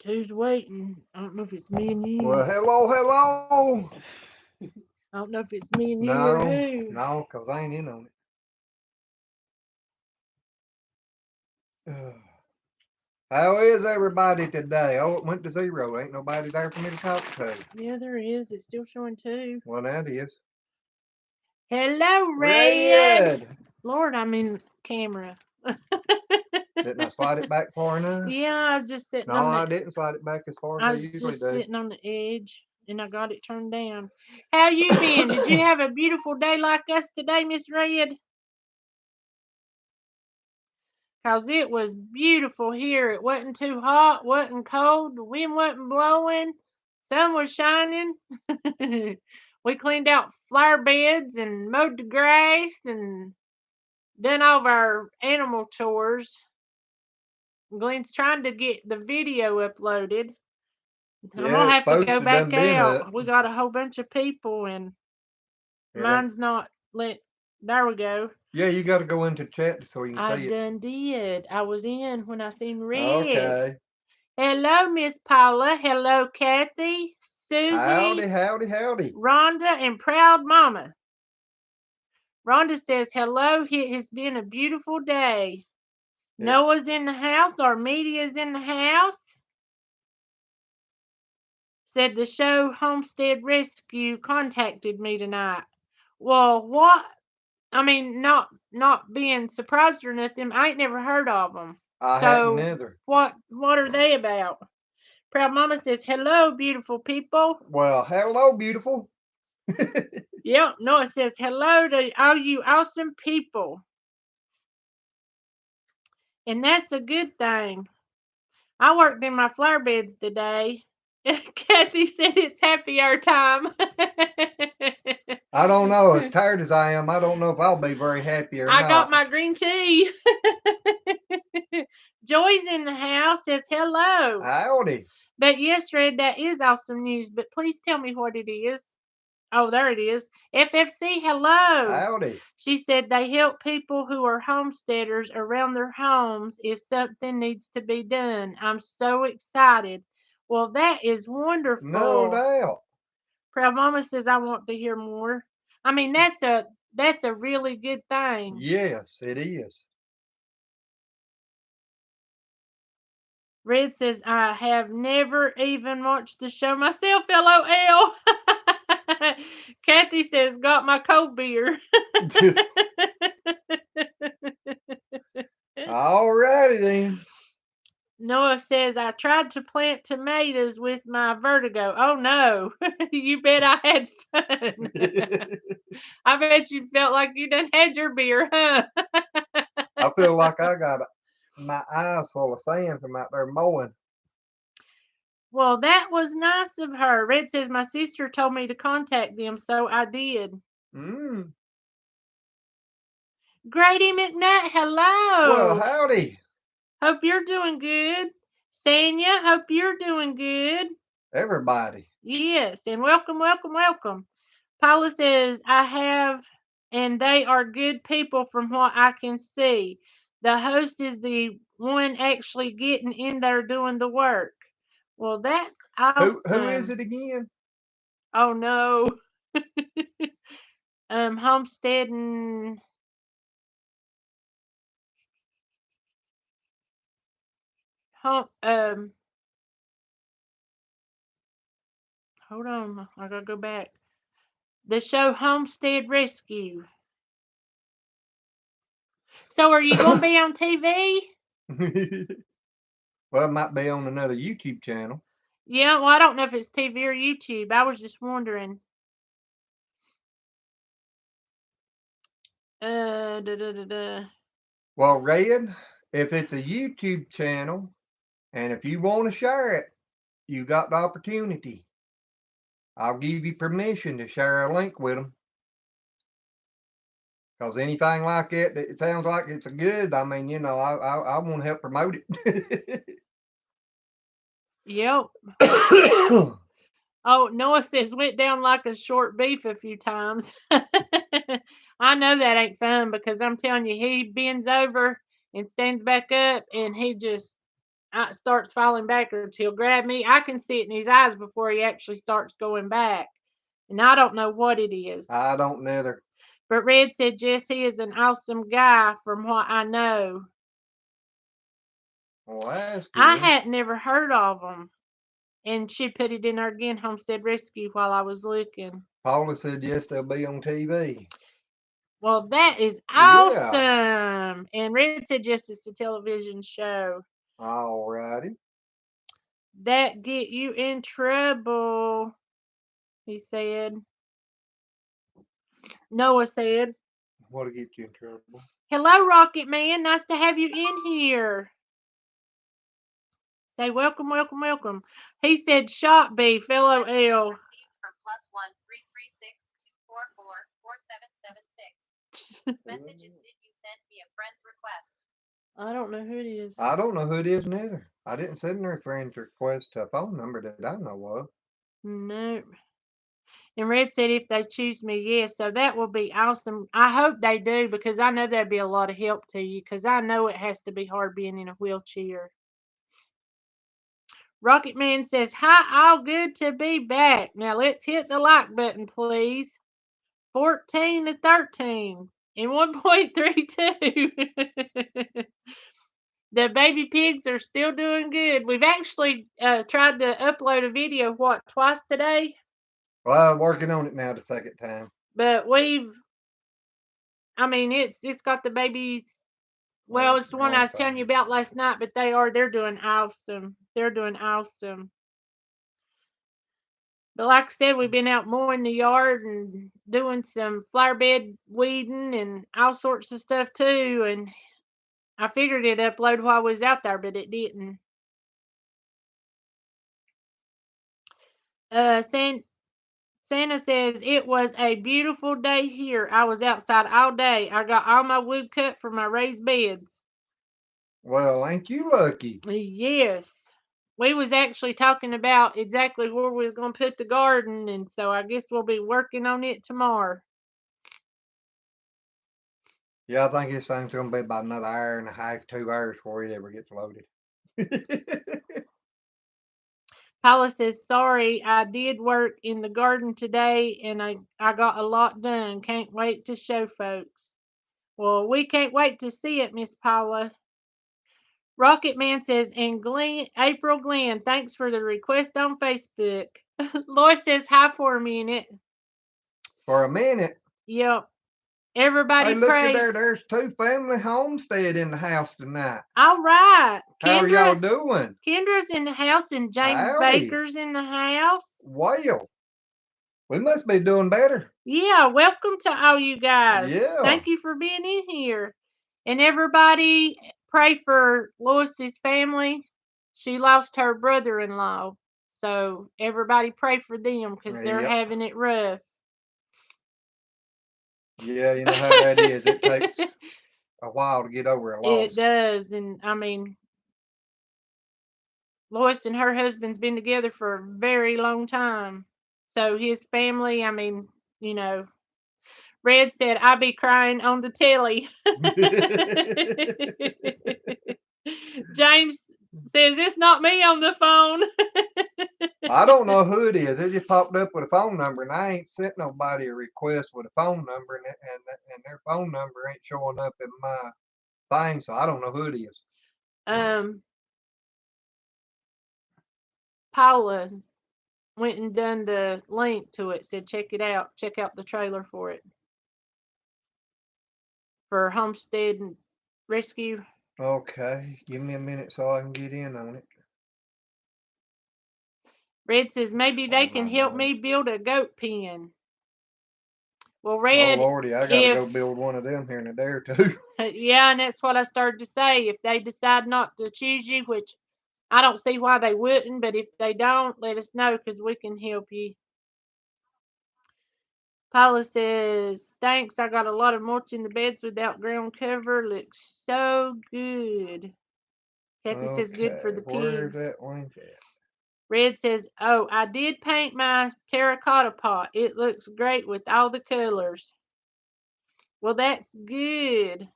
Who's waiting? I don't know if it's me and you. Well, hello. I don't know if it's me and you or No, who. no, 'cause I ain't in on it. How is everybody today? Oh, it went to zero. Ain't nobody there for me to talk to. Yeah, there is. It's still showing two. Well, that is. Hello, Red. Red! Lord, I'm in camera. Didn't I slide it back far enough? Yeah, I was just sitting No, on I the. didn't slide it back as far as I I was usually just do. sitting on the edge, and I got it turned down. How you been? Did you have a beautiful day like us today, Miss Red? 'Cause it was beautiful here. It wasn't too hot, wasn't cold, the wind wasn't blowing, sun was shining. We cleaned out flower beds and mowed the grass and done all of our animal chores. Glenn's trying to get the video uploaded. I'm Yeah, gonna it's have to supposed go to done back been up. out. We got a whole bunch of people and It ain't. mine's not lit. There we go. Yeah, you got to go into chat so you can I see it. done did. I was in when I seen red. Okay. Hello, Miss Paula. Hello, Kathy, Howdy, Susie, howdy, howdy. Rhonda, and Proud Mama. Rhonda says, hello, it has been a beautiful day. It, Noah's in the house. Our media's in the house. Said the show Homestead Rescue contacted me tonight. Well, what? I mean, not being surprised or nothing. I ain't never heard of them. I hadn't So either. what are they about? Proud Mama says, hello, beautiful people. Well, hello, beautiful. Yep, Noah says, hello to all you awesome people. And that's a good thing. I worked in my flower beds today. Kathy said it's happy hour time. I don't know. As tired as I am, I don't know if I'll be very happy or I got not. my green tea. Joy's in the house, says hello. Howdy. But yes, Red, that is awesome news. But please tell me what it is. Oh, there it is. FFC, hello. Howdy. She said they help people who are homesteaders around their homes if something needs to be done. I'm so excited. Well, that is No wonderful. doubt. Proud Mama says I want to hear more. I mean, that's a really good thing. Yes, it is. Red says I have never even watched the show myself. LOL. Kathy says got my cold beer. Alrighty then. Noah says, I tried to plant tomatoes with my vertigo. Oh no, you bet I had fun. I bet you felt like you done had your beer, huh? I feel like I got my eyes full of sand from out there mowing. Well, that was nice of her. Red says, my sister told me to contact them, so I did. Mm. Grady McNutt, Well, hello. howdy, Hope you're doing good. Sanya, hope you're doing good. everybody. Yes, and welcome, welcome, welcome. Paula says, I have, and they are good people from what I can see. The host is the one actually getting in there doing the work. Well, that's Who is awesome. it again? Oh no. Homestead and home hold on, I gotta go back. The show Homestead Rescue. So are you gonna be on TV? Well, it might be on another YouTube channel. Yeah, well I don't know if it's TV or YouTube. I was just wondering. Da, da, da, da. Well, Red, if it's a YouTube channel and if you want to share it, you got the opportunity. I'll give you permission to share a link with them. Because anything like it, it sounds like it's a good. I mean, I want to help promote it. Yep. Oh, Noah says went down like a short beef a few times. I know that ain't fun because I'm telling you, he bends over and stands back up and he just starts falling backwards, he'll grab me. I can see it in his eyes before he actually starts going back. And I don't know what it is. I don't neither. But Red said Jesse is an awesome guy from what I know. Well, that's I good. had never heard of him. And she put it in our again Homestead Rescue while I was looking. Paula said yes, they'll be on TV. Well, that is Yeah. awesome. And Red said just it's a television show. All righty. That get you in trouble, he said. Noah said, What'll get you in trouble? hello, Rocket Man. Nice to have you in here. Say welcome, welcome, welcome. He said shot beef, LOL. Received from +1 336 244 4776. Messages, did you send me a friend's request? I don't know who it is. I don't know who it is neither. I didn't send her a friend's request to a phone number that I know of. Nope. And Red said if they choose me, yes. So that will be awesome. I hope they do because I know that'd be a lot of help to you because I know it has to be hard being in a wheelchair. Rocket Man says, hi, all good to be back. Now let's hit the like button, please. 14 to 13 and 1.32. The baby pigs are still doing good. We've actually tried to upload a video, twice today? Well, I'm working on it now the second time. But it's got the babies. Well, it's the one I was telling you about last night, but they're doing awesome. They're doing awesome. But like I said, we've been out mowing the yard and doing some flower bed weeding and all sorts of stuff too. And I figured it'd upload while I was out there, but it didn't. Santa says it was a beautiful day here. I was outside all day. I got all my wood cut for my raised beds. Well, ain't you lucky? Yes. We was actually talking about exactly where we was going to put the garden, and so I guess we'll be working on it tomorrow. Yeah, I think this thing's gonna be about another hour and a half, 2 hours before it ever gets loaded. Paula says, sorry, I did work in the garden today, and I got a lot done. Can't wait to show folks. Well, we can't wait to see it, Miss Paula. Rocket Man says, and April Glenn, thanks for the request on Facebook. Lois says hi for a minute. For a minute. Yep. Everybody Hey, look at pray. there. There's two family homestead in the house tonight. All right. How are y'all doing? Kendra's in the house and James Howdy. Baker's in the house. Well, we must be doing better. Yeah, welcome to all you guys. Yeah. Thank you for being in here. And everybody pray for Lois's family. She lost her brother-in-law. So everybody pray for them because they're having it rough. Yeah, you know how that is. It takes a while to get over a loss. It does. And Lois and her husband's been together for a very long time. So his family, Red said, I be crying on the telly. James says, it's not me on the phone. I don't know who it is. It just popped up with a phone number, and I ain't sent nobody a request with a phone number, and their phone number ain't showing up in my thing, so I don't know who it is. Paula went and done the link to it, said check it out. Check out the trailer for it. For Homestead Rescue. Okay, give me a minute so I can get in on it. Red says maybe they can help me build a goat pen. Well, Red, oh Lordy, I gotta go build one of them here in a day or two. Yeah, and that's what I started to say. If they decide not to choose you, which I don't see why they wouldn't, but if they don't, let us know because we can help you. Paula says, thanks. I got a lot of mulch in the beds without ground cover. Looks so good. Kathy says good for the pigs. Where's that link at? Red says, oh, I did paint my terracotta pot. It looks great with all the colors. Well, that's good.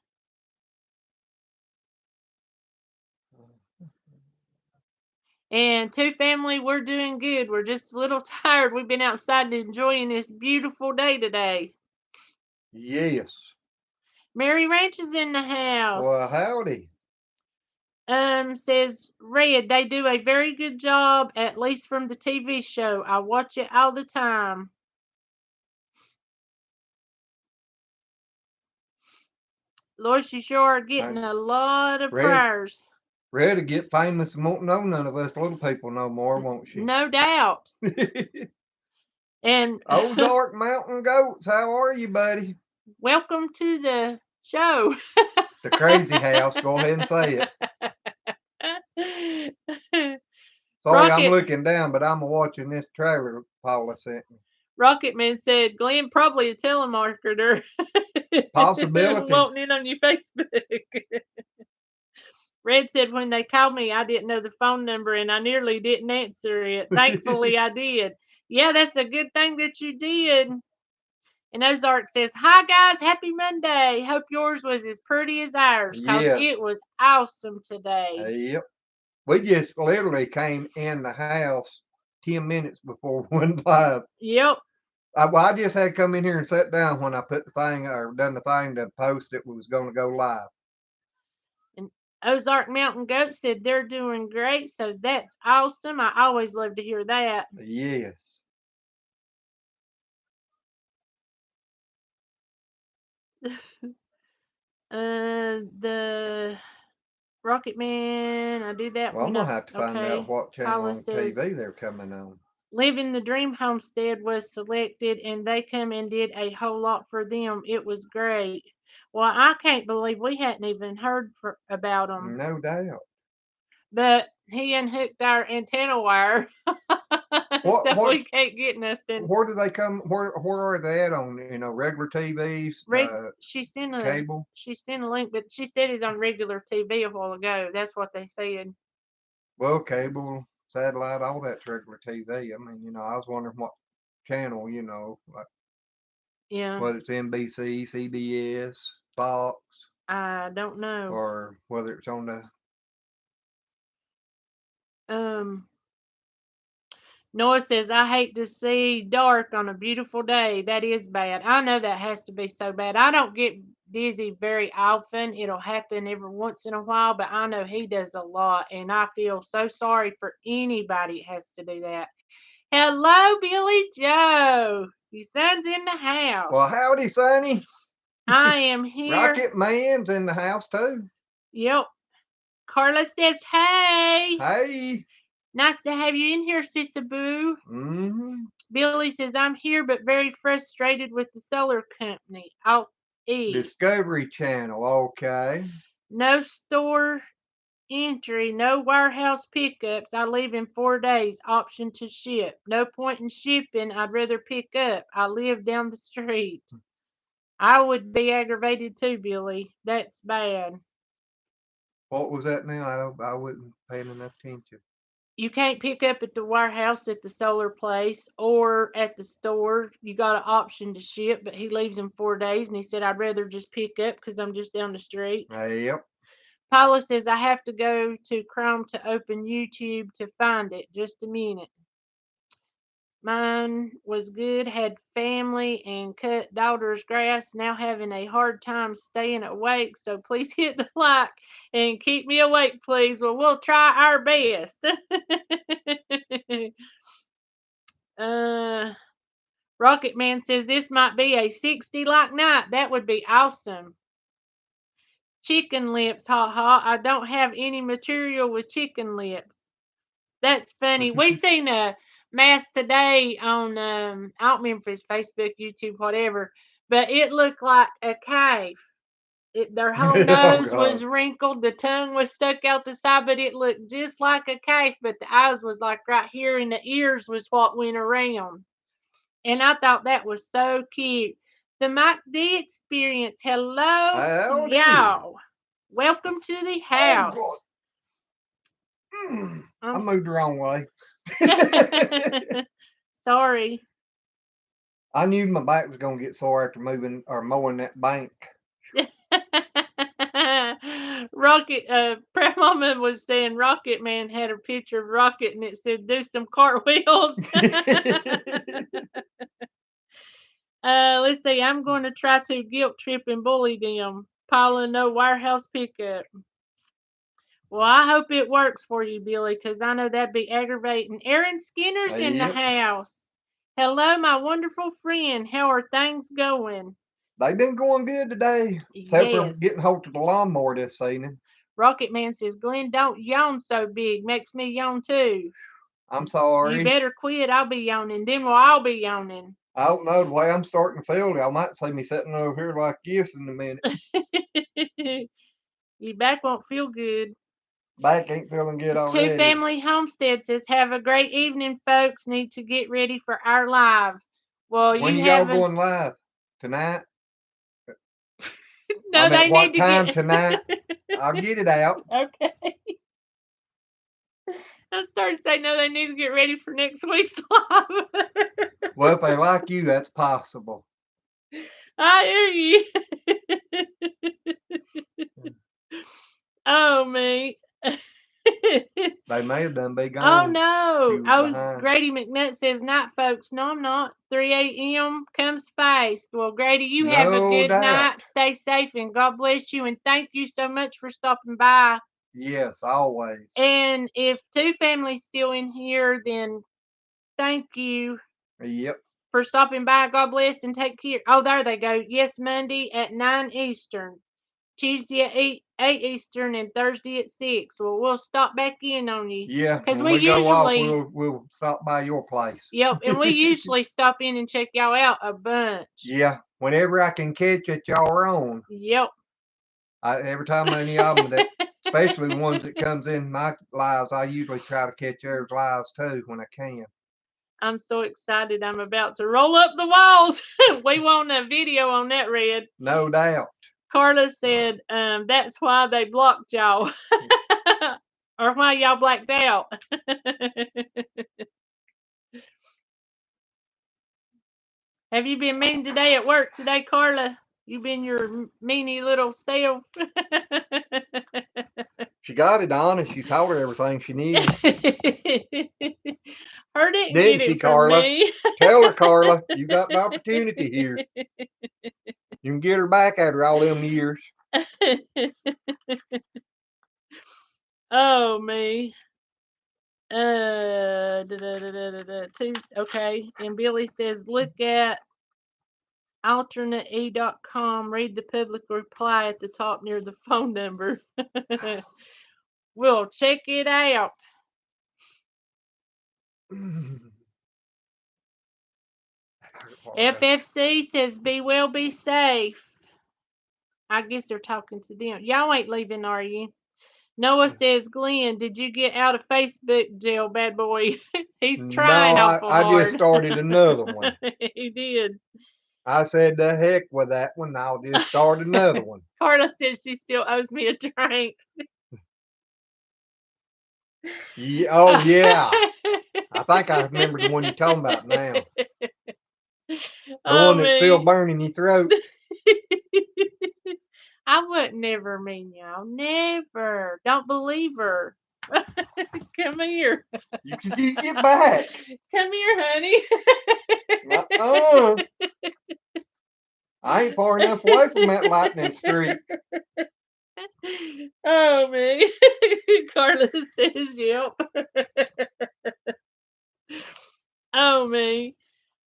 And two family, we're doing good. We're just a little tired. We've been outside enjoying this beautiful day today. Yes. Mary Ranch is in the house. Well, howdy. Says Red, they do a very good job, at least from the TV show. I watch it all the time. Lord, you sure are getting a lot of Red. prayers. Ready to get famous and won't know none of us little people no more, won't she? No doubt. And Ozark Mountain Goats, how are you, buddy? welcome to the show. The crazy house. Go ahead and say it. Sorry, I'm looking down, but I'm watching this trailer Paula sent me. Rocketman said, Glenn, probably a telemarketer. Possibility. Wanting in on your Facebook. Red said, when they called me, I didn't know the phone number and I nearly didn't answer it. Thankfully, I did. Yeah, that's a good thing that you did. And Ozark says, hi, guys. Happy Monday. Hope yours was as pretty as ours because it was awesome today. Yep. We just literally came in the house 10 minutes before we went live. Yep. I just had to come in here and sit down when I put the thing or done the thing to post it was going to go live. And Ozark Mountain Goat said they're doing great, so that's awesome. I always love to hear that. Yes. The Rocket Man, I do that. Well, I'm going to have to find out what channel Paula on says, TV they're coming on. Living the Dream Homestead was selected, and they come and did a whole lot for them. It was great. Well, I can't believe we hadn't even heard about them. No doubt. But he unhooked our antenna wire, so we can't get nothing. Where do they come? Where are they at on regular TVs? She sent a cable. She sent a link, but she said it's on regular TV a while ago. That's what they said. Well, cable, satellite, all that's regular TV. I mean, I was wondering what channel, like whether it's NBC, CBS, Fox. I don't know. Or whether it's on the. Noah says, I hate to see dark on a beautiful day. That is bad. I know that has to be so bad. I don't get dizzy very often. It'll happen every once in a while, but I know he does a lot, and I feel so sorry for anybody that has to do that. Hello, Billy Joe. Your son's in the house. Well, howdy, Sonny. I am here. Rocket Man's in the house, too. Yep. Carla says, hey. Hey. Nice to have you in here, Sissa Boo. Mm-hmm. Billy says, I'm here but very frustrated with the solar company. I'll eat. Discovery Channel, okay. No store entry, no warehouse pickups. I leave in 4 days. Option to ship. No point in shipping. I'd rather pick up. I live down the street. I would be aggravated too, Billy. That's bad. What was that now? I wasn't paying enough attention. You can't pick up at the warehouse at the solar place or at the store. You got an option to ship, but he leaves in 4 days, and he said, I'd rather just pick up because I'm just down the street. Yep. Paula says, I have to go to Chrome to open YouTube to find it. Just a minute. Mine was good, had family and cut daughter's grass, now having a hard time staying awake, so please hit the like and keep me awake, please. Well, we'll try our best. Rocket Man says this might be a 60 like night. That would be awesome. Chicken lips, ha. I don't have any material with chicken lips. That's funny. We seen a mask today on I don't remember if it's Facebook, YouTube, whatever, but it looked like a cave. Their whole nose was wrinkled, the tongue was stuck out the side, but it looked just like a cave, but the eyes was like right here and the ears was what went around. And I thought that was so cute. The Mike D Experience. Hello, y'all. Welcome to the house. I moved the wrong way. Sorry. I knew my back was going to get sore after moving or mowing that bank. Rocket, Prep Mama was saying Rocket Man had a picture of Rocket and it said, do some cartwheels. Let's see. I'm going to try to guilt trip and bully them. Paula, no warehouse pickup. Well, I hope it works for you, Billy, because I know that'd be aggravating. Aaron Skinner's in the Yep. house. Hello, my wonderful friend. How are things going? They've been going good today, except for Yes. getting hold of the lawnmower this evening. Rocket Man says, Glenn, don't yawn so big. Makes me yawn too. I'm You sorry. better quit. I'll be yawning. Then I'll be yawning. I don't know the way I'm starting to feel. Y'all might see me sitting over here like this in a minute. Your back won't feel good. Back ain't feeling good Two already. Family Homestead says, have a great evening, folks. Need to get ready for our live. Well, When you y'all have going live? Tonight? No, I they meant what need to time get tonight? I'll get it out. Okay. I started saying no, they need to get ready for next week's live. Well, if they like you, that's possible. I hear you. Oh me. They may have done be Oh gone. no. You was Oh, behind. Grady McNutt says night, folks. No, I'm not. 3 a.m. comes fast. Well, Grady, you have a No good doubt. night. Stay safe and God bless you. And thank you so much for stopping by. Yes, always. And if Two Family's still in here, then thank you Yep. for stopping by. God bless and take care. Oh, there they go. Yes, Monday at 9 Eastern. Tuesday at 8 Eastern and Thursday at 6. Well, we'll stop back in on you. Yeah. Because When we we go off, usually, we'll stop by your place. yep, and we usually stop in and check y'all out a bunch. Yeah. Whenever I can catch it, y'all are on. Yep. Every time any of them that, especially the ones that comes in my lives, I usually try to catch theirs lives too when I can. I'm so excited. I'm about to roll up the walls. We want a video on that, Red. No doubt. Carla said, that's why they blocked y'all. Or why y'all blacked out. Have you been mean today at work today, Carla? You been your meanie little self? She got it honest. You told her everything she needed. Her didn't Didn't get she, it from Carla? me. Tell her, Carla, you got an opportunity here. You can get her back after all them years. Oh, me. Okay. And Billy says, look at alternateE.com. Read the public reply at the top near the phone number. We'll check it out. FFC says, be well, be safe. I guess they're talking to them. Y'all ain't leaving, are you? Noah says, Glenn, did you get out of Facebook jail, bad boy? He's trying No, awful I hard. just started another one. He did. I said, the heck with that one. I'll just start another one. Carla said she still owes me a drink. Yeah, oh, yeah. I think I remember the one you're talking about now. The one that's still burning your throat. I would never mean y'all. Never. Don't believe her. Come here. You get back. Come here, honey. Uh-uh. I ain't far enough away from that lightning streak. Oh, me. Carla says, yep. Oh, me.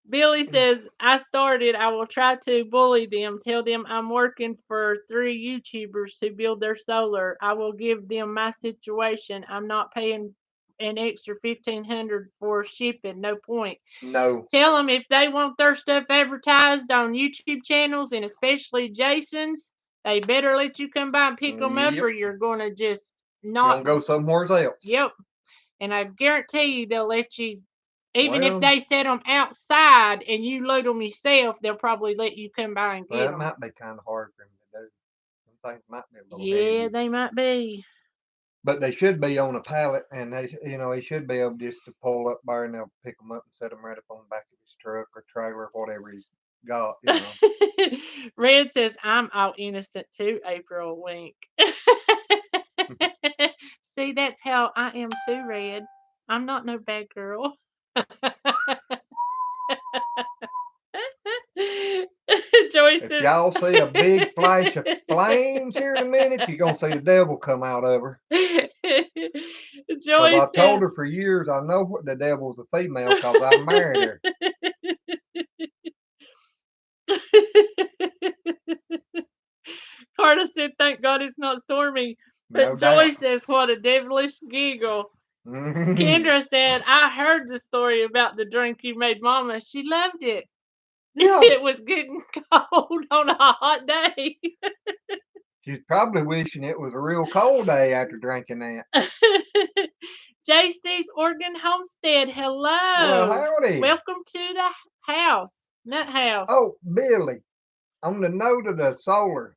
Billy says, I started. I will try to bully them. Tell them I'm working for 3 YouTubers who build their solar. I will give them my situation. I'm not paying an extra $1,500 for shipping. No point. No. Tell them if they want their stuff advertised on YouTube channels and especially Jason's, they better let you come by and pick them up or you're going to just not. You'll go somewhere else. Yep. And I guarantee you they'll let you, even if Well, they set them outside and you load them yourself, they'll probably let you come by and get well, it them. might be kind of hard for him to do. Some things might be a little Yeah, heavy. they might be. But they should be on a pallet, and he should be able just to pull up there, and they'll pick them up and set them right up on the back of his truck or trailer or whatever he's got, Red says, I'm all innocent too, April. Wink. See, that's how I am too, Red. I'm not no bad girl. Joy If says, y'all see a big flash of flames here in a minute, you're gonna see the devil come out of her. Because Joy I told her says, for years I know what the devil's a female because I married her. Carter said, thank God it's not stormy. No But Joy doubt. says, what a devilish giggle. Mhm. Kendra said, I heard the story about the drink you made Mama. She loved it. Yeah, It was good and cold on a hot day. she's probably wishing it was a real cold day after drinking that. JC's Oregon Homestead, Well, hello. howdy. Welcome to the house, nut house. Oh, Billy, on the note of the solar,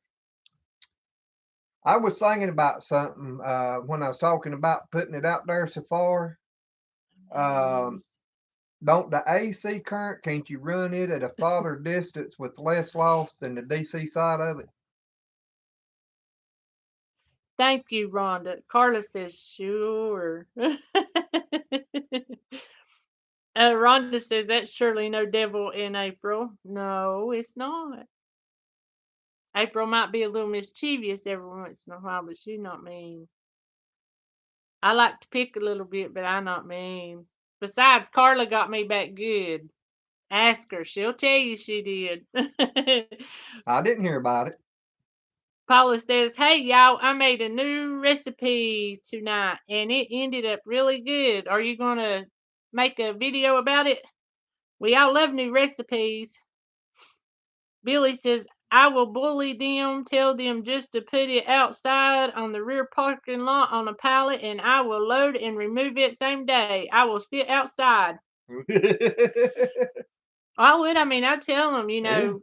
I was thinking about something when I was talking about putting it out there so far. Don't the AC current, can't you run it at a farther distance with less loss than the DC side of it? Thank you, Rhonda. Carla says, sure. Rhonda says, that's surely no devil in April. No, it's not. April might be a little mischievous every once in a while, but she's not mean. I like to pick a little bit, but I'm not mean. Besides, Carla got me back good. Ask her. She'll tell you she did. I didn't hear about it. Paula says, hey, y'all, I made a new recipe tonight, and it ended up really good. Are you going to make a video about it? We all love new recipes. Billy says, I will bully them, tell them just to put it outside on the rear parking lot on a pallet, and I will load and remove it same day. I will sit outside. I would. I mean, I tell them, Yeah.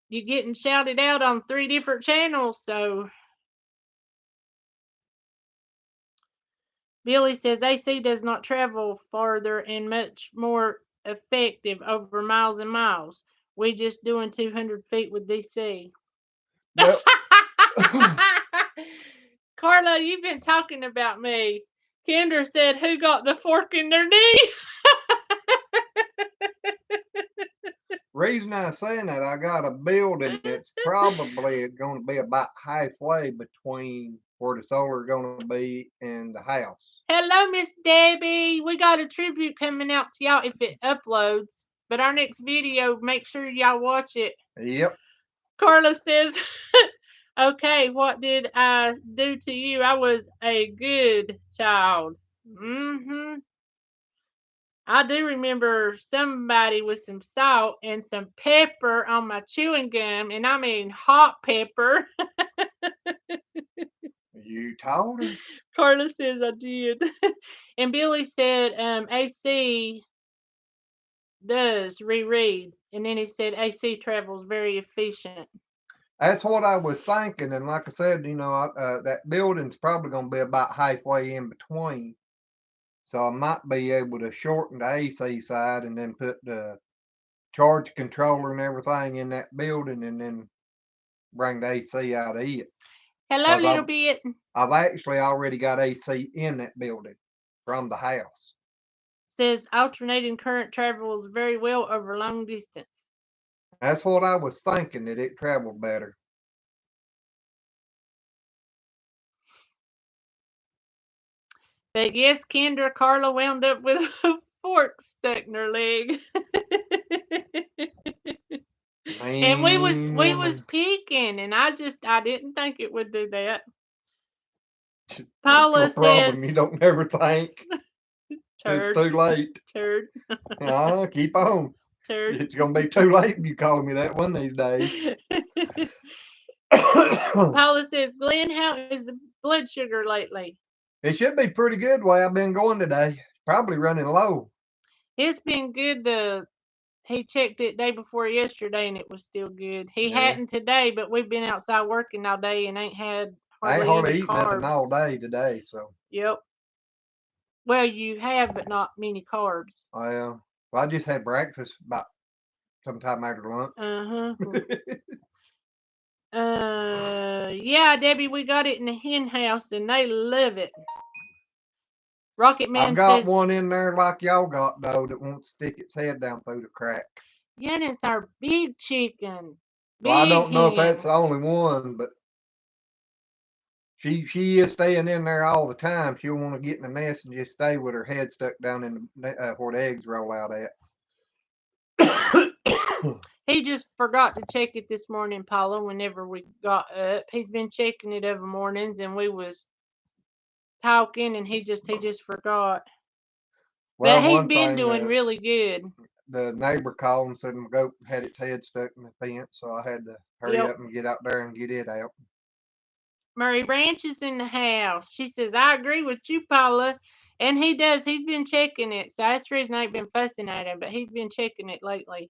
you're getting shouted out on 3 different channels, so. Billy says AC does not travel farther and much more effective over miles and miles. We just doing 200 feet with DC. Well, Carla, you've been talking about me. Kendra said, who got the fork in their knee? reason I'm saying that, I got a building that's probably going to be about halfway between where the solar is going to be and the house. Hello, Miss Debbie. We got a tribute coming out to y'all if it uploads. But our next video, make sure y'all watch it. Yep. Carla says, okay, what did I do to you? I was a good child. I do remember somebody with some salt and some pepper on my chewing gum, and I mean hot pepper. You told her. Carla says I did. And Billy said AC does reread. And then he said AC travels very efficient. That's what I was thinking. And like I said, that building's probably going to be about halfway in between. So I might be able to shorten the AC side and then put the charge controller and everything in that building and then bring the AC out of it. Hello, Because little bit. I've actually already got AC in that building from the house. Says alternating current travels very well over long distance. That's what I was thinking, that it traveled better. But yes, Kendra, Carla wound up with a fork stuck in her leg. And we was Man, peeking, and I didn't think it would do that. that's Paula your problem. says, You don't never think. It's turd, too late. turd, Keep on. turd. It's going to be too late if you call me that one these days. Paula says, Glenn, how is the blood sugar lately? It should be pretty good the way I've been going today. Probably running low. It's been good. He checked it day before yesterday, and it was still good. He Yeah. hadn't today, but we've been outside working all day and ain't had I ain't hardly hardly any eaten nothing carbs. all day today, so. Yep. Well, you have, but not many carbs. Well, I just had breakfast about sometime after lunch. Yeah, Debbie, we got it in the hen house and they love it. Rocket Man I've got says, one in there like y'all got though that won't stick its head down through the crack. yeah, and it's our big chicken. Well, I Big don't know if that's hen. the only one, but she is staying in there all the time. She'll want to get in the nest and just stay with her head stuck down in the where the eggs roll out at. He just forgot to check it this morning, Paula, whenever we got up. He's been checking it every mornings and we was talking and he just forgot. Well, But he's one been thing, doing really good. the neighbor called and said my goat had its head stuck in the fence, so I had to hurry Yep. up and get out there and get it out. Murray Branch is in the house. She says, I agree with you, Paula. And he does. He's been checking it. So that's the reason I ain't been fussing at him, but he's been checking it lately.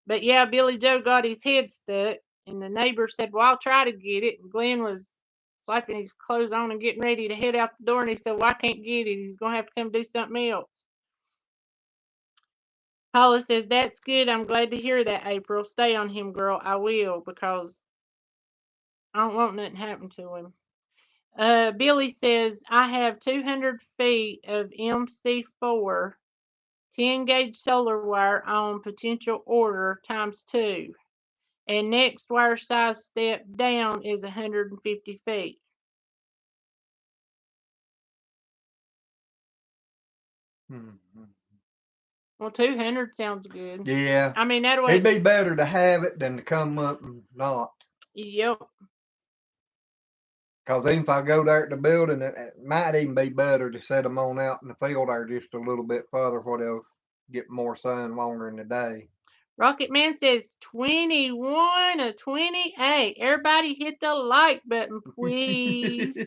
But yeah, Billy Joe got his head stuck. And the neighbor said, well, I'll try to get it. And Glenn was slapping his clothes on and getting ready to head out the door. And he said, well, I can't get it. He's going to have to come do something else. Paula says, that's good. I'm glad to hear that, April. Stay on him, girl. I will, because I don't want nothing happen to him. Billy says, I have 200 feet of MC4 10 gauge solar wire on potential order times 2. And next wire size step down is 150 feet. Mm-hmm. Well, 200 sounds good. Yeah. I mean, that It'd way. be better to have it than to come up and not. Yep. Because even if I go there at the building, it might even be better to set them on out in the field there just a little bit further where they'll get more sun longer in the day. Rocket Man says 21 of 28. Everybody hit the like button, please.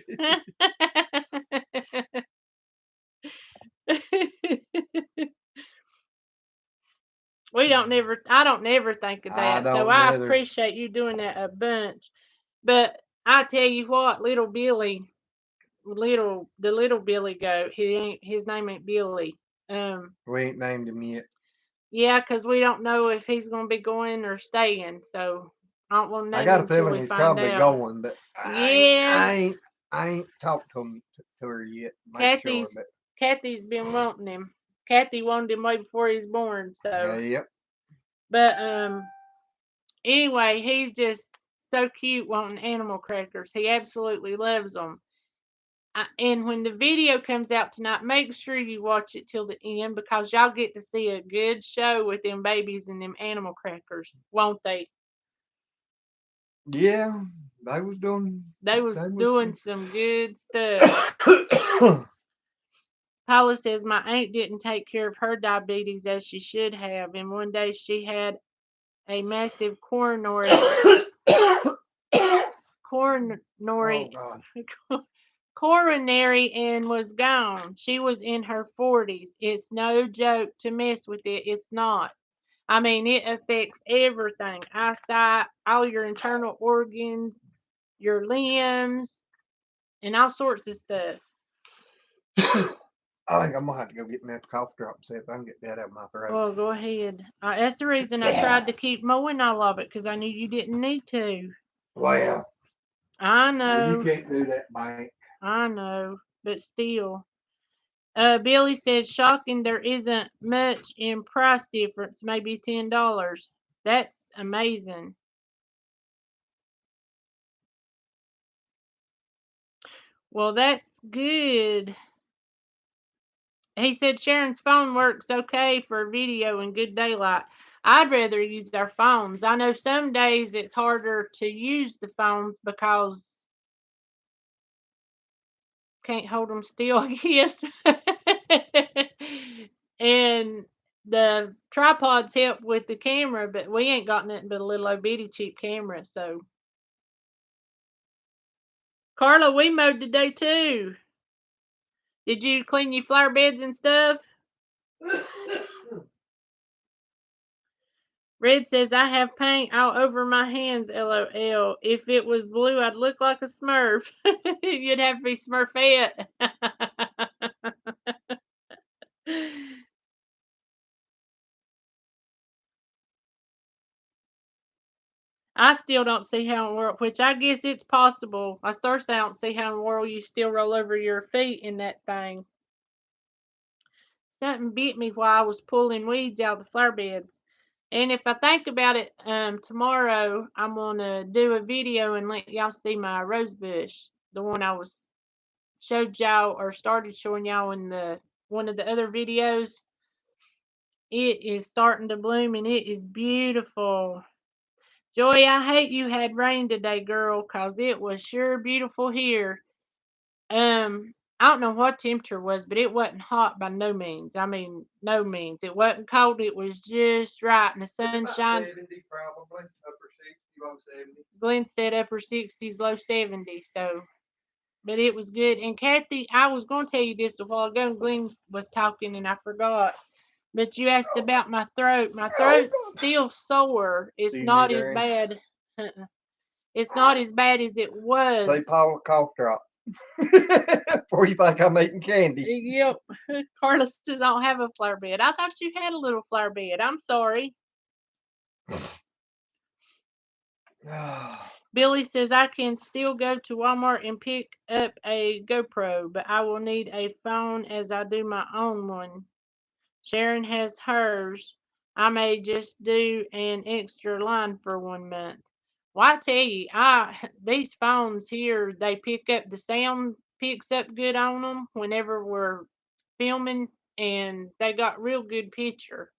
I don't never think of I that. So don't I neither. appreciate you doing that a bunch. But I tell you what, little Billy, the little Billy goat, his name ain't Billy. We ain't named him yet. Yeah, 'cause we don't know if he's gonna be going or staying. So I don't want to I name got him a till feeling we he's find probably out. going, but Yeah, I ain't talked to her yet. Make sure, but Kathy's been wanting him. Kathy wanted him way before he was born. So, yep. but anyway, he's just so cute wanting animal crackers. He absolutely loves them. And when the video comes out tonight, make sure you watch it till the end because y'all get to see a good show with them babies and them animal crackers, won't they? Yeah, they was doing. They was doing some good stuff. Paula says my aunt didn't take care of her diabetes as she should have, and one day she had a massive coronary Oh God. coronary and was gone. She was in her 40s. It's no joke to mess with it. It's not. I mean, it affects everything. Eyesight, all your internal organs, your limbs, and all sorts of stuff. I think I'm gonna have to go get me that cough drop and see if I can get that out of my throat. Well, go ahead. That's the reason I tried to keep mowing all of it because I knew you didn't need to. Well, I you know. can't do that, Mike. I know. But still. Billy says, shocking there isn't much in price difference, maybe $10. That's amazing. Well, that's good. He said Sharon's phone works okay for video and good daylight. I'd rather use our phones. I know some days it's harder to use the phones because can't hold them still, I guess. And the tripods help with the camera, but we ain't got nothing but a little old bitty cheap camera. So, Carla, we mowed today too. Did you clean your flower beds and stuff? Red says, I have paint all over my hands, LOL. If it was blue, I'd look like a smurf. You'd have to be smurfette. I still don't see how in the world, which I guess it's possible. I Thursday I don't see how in the world you still roll over your feet in that thing. Something bit me while I was pulling weeds out of the flower beds. And if I think about it, tomorrow I'm gonna do a video and let y'all see my rose bush, the one I was showed y'all or started showing y'all in the one of the other videos. It is starting to bloom and it is beautiful. Joy, I hate you had rain today, girl, 'cause it was sure beautiful here. I don't know what temperature was, but it wasn't hot by no means. I mean, no means. It wasn't cold. It was just right, and the sunshine. 70 probably, upper 60, low 70. Glenn said upper 60s, low 70s. So, but it was good. And Kathy, I was going to tell you this a while ago, and Glenn was talking, and I forgot. But you asked about my throat. My throat's still sore. It's Do you not need as Aaron? bad. It's not as bad as it Say was. Paula cough drop. Before you think I'm eating candy. Yep. Carlos says I don't have a flower bed. I thought you had a little flower bed. I'm sorry. Billy says I can still go to Walmart and pick up a GoPro, but I will need a phone as I do my own one. Sharon has hers. I may just do an extra line for 1 month. Well, I tell you, these phones here, they pick up the sound picks up good on them whenever we're filming, and they got real good picture.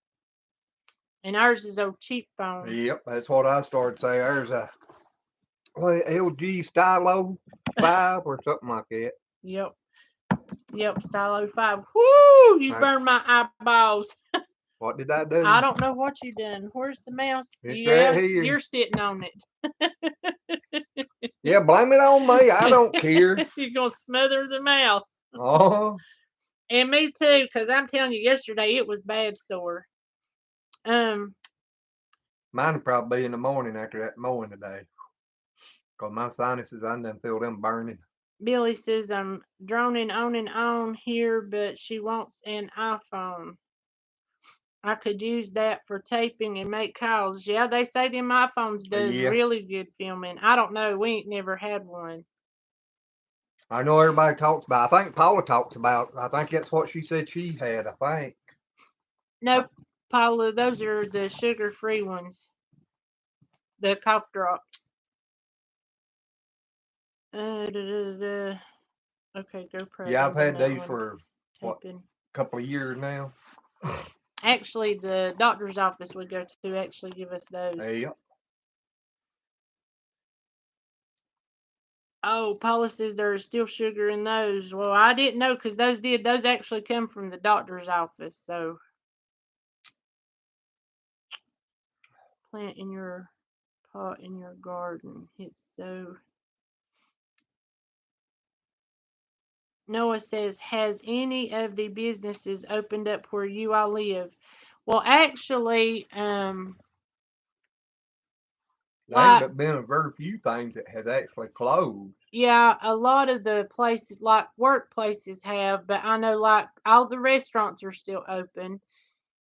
And ours is a cheap phone. Yep, that's what I started saying. There's a LG Stylo 5 or something like that. Yep. Yep, Stylo 5. Whoo! You burned my eyeballs. What did I do? I don't know what you done. Where's the mouse? It's Yeah, right here. you're sitting on it. Yeah, blame it on me. I don't care. You're gonna smother the mouse. Oh, And me too, because I'm telling you, yesterday it was bad sore. mine will probably be in the morning after that mowing today. Because my sinuses, I done feel them burning. Billy says I'm droning on and on here, but she wants an iPhone. I could use that for taping and make calls. Yeah, they say them iPhones does Yeah. really good filming. I don't know. We ain't never had one. I know everybody talks about. I think Paula talks about. I think that's what she said she had. I think. Nope, Paula, those are the sugar-free ones. The cough drops. Da, da, da. Okay, GoPro. Yeah, I've open had that these one. for what, Taping. a couple of years now. Actually, the doctor's office we go to actually give us those. Yep. Oh, Paula says there's still sugar in those. Well, I didn't know because those actually come from the doctor's office. So plant in your pot in your garden. It's so. Noah says, has any of the businesses opened up where you all live? Well, actually, There have been a very few things that has actually closed. yeah, a lot of the places, like workplaces, have, but I know like all the restaurants are still open.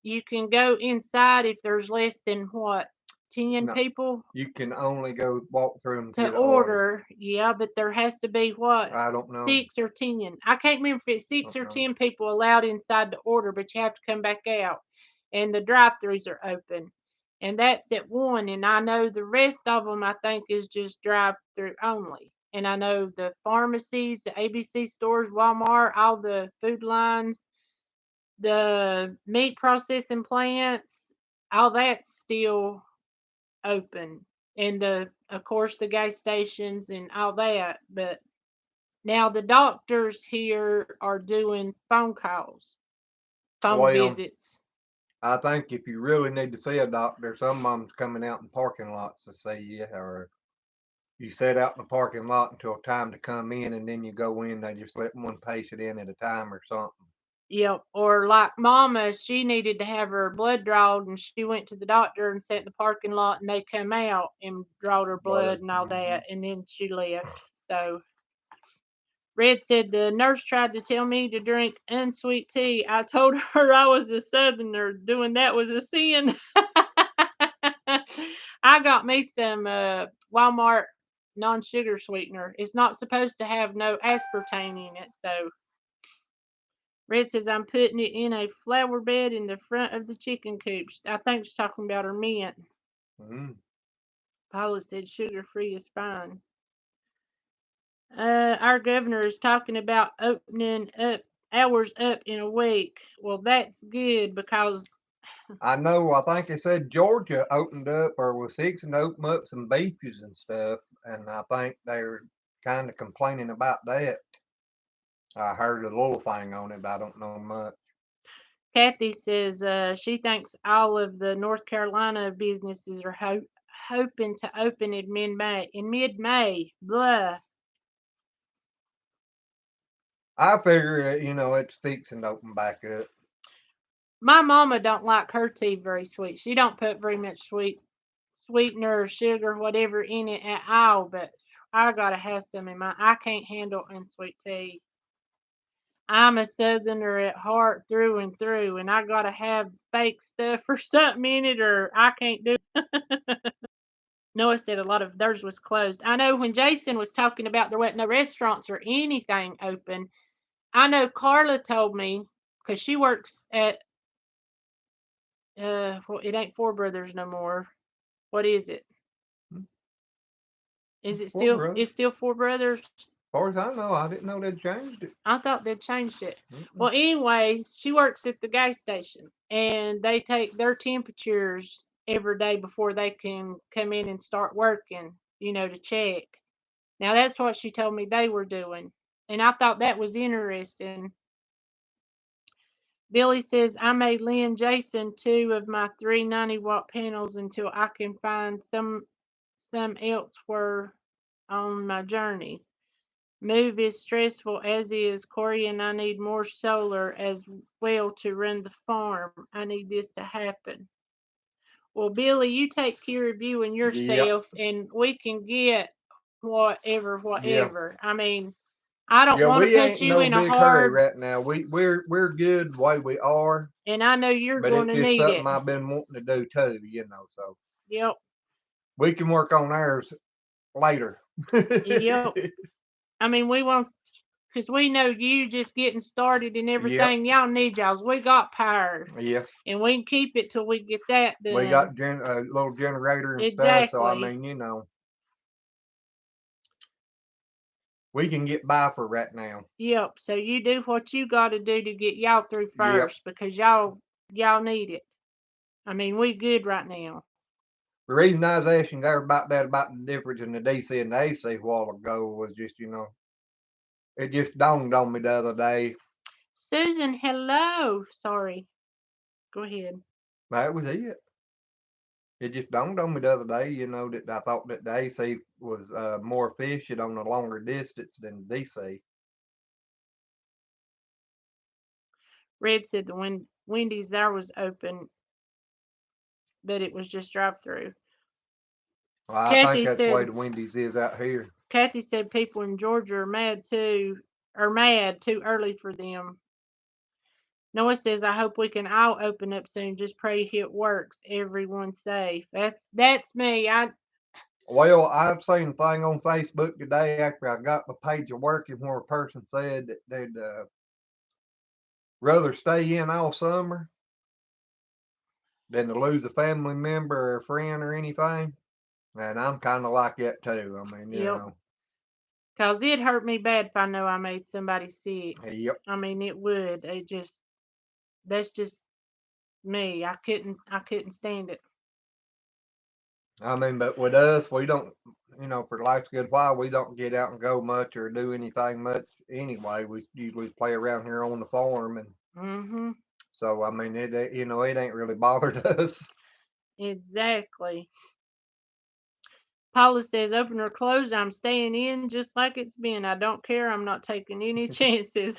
You can go inside if there's less than what, 10 No, people you can only go walk through them to order. Yeah, but there has to be what, I don't know. 6 or 10. I can't remember if it's 6 or know. 10 people allowed inside to order, but you have to come back out. And the drive-throughs are open. And that's at 1. And I know the rest of them, I think, is just drive-through only. And I know the pharmacies, the ABC stores, Walmart, all the food lines, the meat processing plants, all that's still open. And of course the gas stations and all that. But now the doctors here are doing phone calls, phone visits. I think if you really need to see a doctor, some of them's coming out in parking lots to see you, or you sit out in the parking lot until time to come in, and then you go in. They just let one patient in at a time or something. Yep. Or like Mama, she needed to have her blood drawn, and she went to the doctor and sat in the parking lot, and they come out and drawed her blood and all that, and then she left. So Red said the nurse tried to tell me to drink unsweet tea. I told her I was a southerner. Doing that was a sin. I got me some Walmart non-sugar sweetener. It's not supposed to have no aspartame in it, so Red says I'm putting it in a flower bed in the front of the chicken coop. I think she's talking about her mint. Mm. Paula said sugar-free is fine. Our governor is talking about opening up hours up in a week. Well, that's good because I know. I think they said Georgia opened up or was fixing to open up some beaches and stuff, and I think they're kind of complaining about that. I heard a little thing on it, but I don't know much. Kathy says she thinks all of the North Carolina businesses are hoping to open in mid-May. Blah. I figure it's fixing to open back up. My mama don't like her tea very sweet. She don't put very much sweetener or sugar, whatever in it at all. But I gotta have some in my. I can't handle unsweet tea. I'm a southerner at heart through and through, and I gotta have fake stuff or something in it, or I can't do. Noah said a lot of theirs was closed. I know when Jason was talking about there wasn't no restaurants or anything open. I know Carla told me because she works at well, it ain't Four Brothers no more. What is it? Is it Poor still? brother. It's still Four Brothers. As far as I know, I didn't know they'd changed it. I thought they'd changed it. Mm-mm. Well, anyway, she works at the gas station, and they take their temperatures every day before they can come in and start working. To check. Now that's what she told me they were doing, and I thought that was interesting. Billy says I made lend Jason two of my 390-watt panels until I can find some elsewhere on my journey. Move is stressful as is, Corey, and I need more solar as well to run the farm. I need this to happen. Well, Billy, you take care of you and Yep. yourself, and we can get whatever, Yeah. whatever. I mean, I don't Yeah, want to we put ain't in you no in a big hurry hard, right now. We're good the way we are, and I know you're but going it's to just need something it. I've been wanting to do too. So Yep, we can work on ours later. yep. I mean, we want, because we know you just getting started and Yep. everything. Y'all need y'all's. We got power, Yeah. and we can keep it till we get that We done. got a little generator and stuff, so I Exactly. mean, we can get by for right now. Yep. So you do what you got to do to get y'all through Yep. first, because y'all need it. I mean, we good right now. The reason I was asking there about the difference in the DC and the AC a while ago was just, it just dawned on me the other day. Susan, hello. Sorry. Go ahead. That was it. It just dawned on me the other day, that I thought that the AC was more efficient on a longer distance than DC. Red said the Wendy's there was open, but it was just drive through. Well, I think Kathy that's the way said the Wendy's is out here. Kathy said people in Georgia are mad too early for them. Noah says I hope we can all open up soon. Just pray it works. Everyone's safe. That's me. Well, I've seen a thing on Facebook today after I got my page of working where a person said that they'd rather stay in all summer than to lose a family member or a friend or anything. And I'm kind of like that too. I mean, Yep. Cause it hurt me bad if I know I made somebody sick. Yep. I mean it would. That's just me. I couldn't stand it. I mean, but with us, we don't, for life's good while, we don't get out and go much or do anything much anyway. We usually play around here on the farm, and Mm-hmm. so I mean, it ain't really bothered us. Exactly. Paula says, open or closed, I'm staying in just like it's been. I don't care. I'm not taking any chances.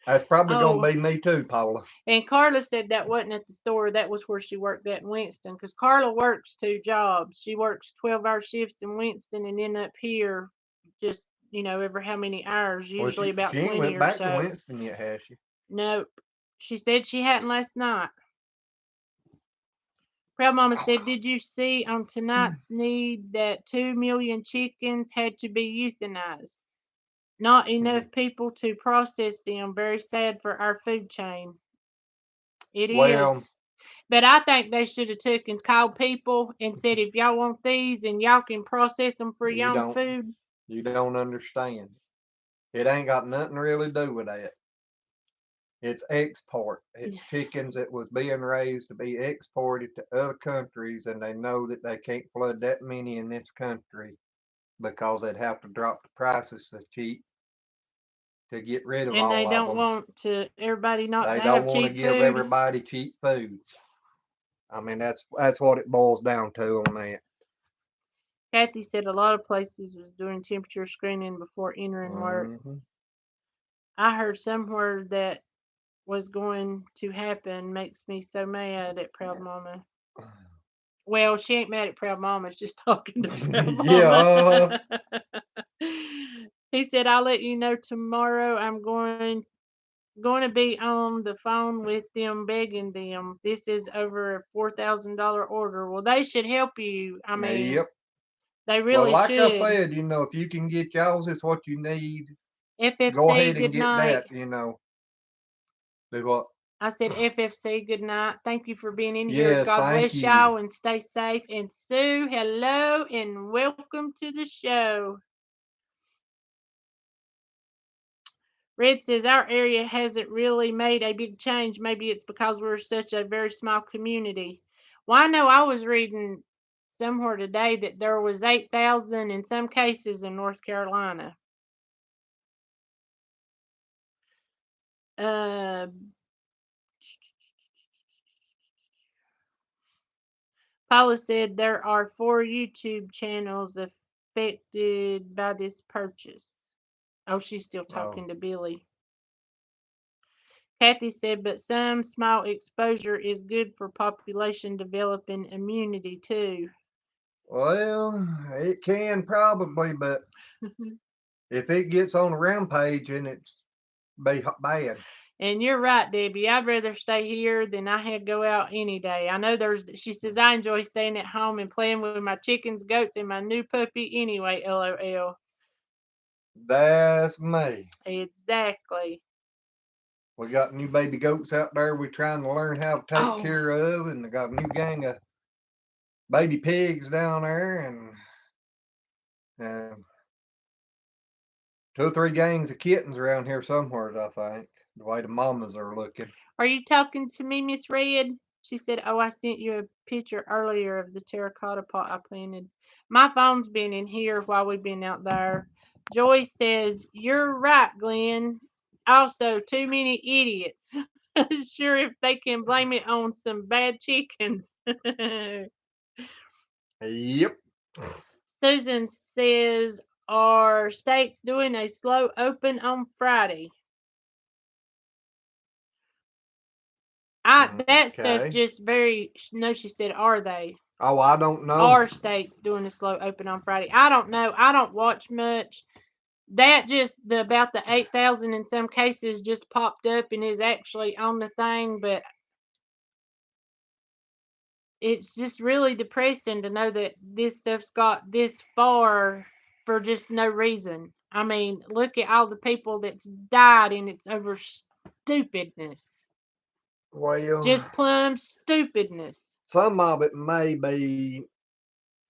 That's probably Oh, gonna be me too, Paula. and Carla said that wasn't at the store. That was where she worked at in Winston. Because Carla works two jobs. She works 12-hour shifts in Winston and then up here just, every how many hours, Well, usually she about ain't 20 went or back to so. Winston yet, has she? Nope. She said she hadn't last night. Proud Mama said, "Did you see on tonight's need that 2 million chickens had to be euthanized? Not enough people to process them. Very sad for our food chain." It Well, is. But I think they should have took and called people and said, if y'all want these and y'all can process them for you your own don't food. you don't understand. It ain't got nothing really to do with that. It's export. It's chickens that was being raised to be exported to other countries, and they know that they can't flood that many in this country because they'd have to drop the prices so cheap to get rid of And they all of don't them. want to everybody not They to don't have want to cheap give food. everybody cheap food. I mean, that's what it boils down to on that. Kathy said a lot of places was doing temperature screening before entering work. Hmm. I heard somewhere that was going to happen makes me so mad at Proud Mama. Well, she ain't mad at Proud Mama. She's just talking to Proud Yeah. Mama. He said, "I'll let you know tomorrow. I'm going to be on the phone with them begging them. This is over a $4,000 order." Well, they should help you. I mean, Yep. they Well, really like I should. said, if you can get y'all's is what you need, go FFC, ahead and good get night. that. Do what? I said, FFC, good night. Thank you for being in here. Yes, God thank bless you. y'all and stay safe. And Sue, hello and welcome to the show. Red says, our area hasn't really made a big change. Maybe it's because we're such a very small community. Well, I know I was reading somewhere today that there was 8,000 in some cases in North Carolina. Uh, Paula said there are 4 YouTube channels affected by this purchase. Oh, she's still Oh, talking to Billy. Kathy said, but some small exposure is good for population developing immunity too. well, it can probably, but if it gets on a rampage, and it's be bad. And you're right, Debbie. I'd rather stay here than I had go out any day. I know she says, I enjoy staying at home and playing with my chickens, goats, and my new puppy anyway, LOL. That's me. Exactly. We got new baby goats out there we're trying to learn how to take Oh, care of, and they got a new gang of baby pigs down there, and 2 or 3 gangs of kittens around here somewhere, I think, the way the mamas are looking. are you talking to me, Miss Red? She said, oh, I sent you a picture earlier of the terracotta pot I planted. My phone's been in here while we've been out there. Joyce says, you're right, Glenn. Also, too many idiots. Sure, if they can blame it on some bad chickens. Yep. Susan says, are states doing a slow open on Friday? That stuff Okay. just very no, she said, are they? Oh, I don't know. Are states doing a slow open on Friday? I don't know. I don't watch much. That just the about the 8,000 in some cases just popped up and is actually on the thing, but it's just really depressing to know that this stuff's got this far for just no reason. I mean, look at all the people that's died and it's over stupidness. Well, Just plumb stupidness. some of it may be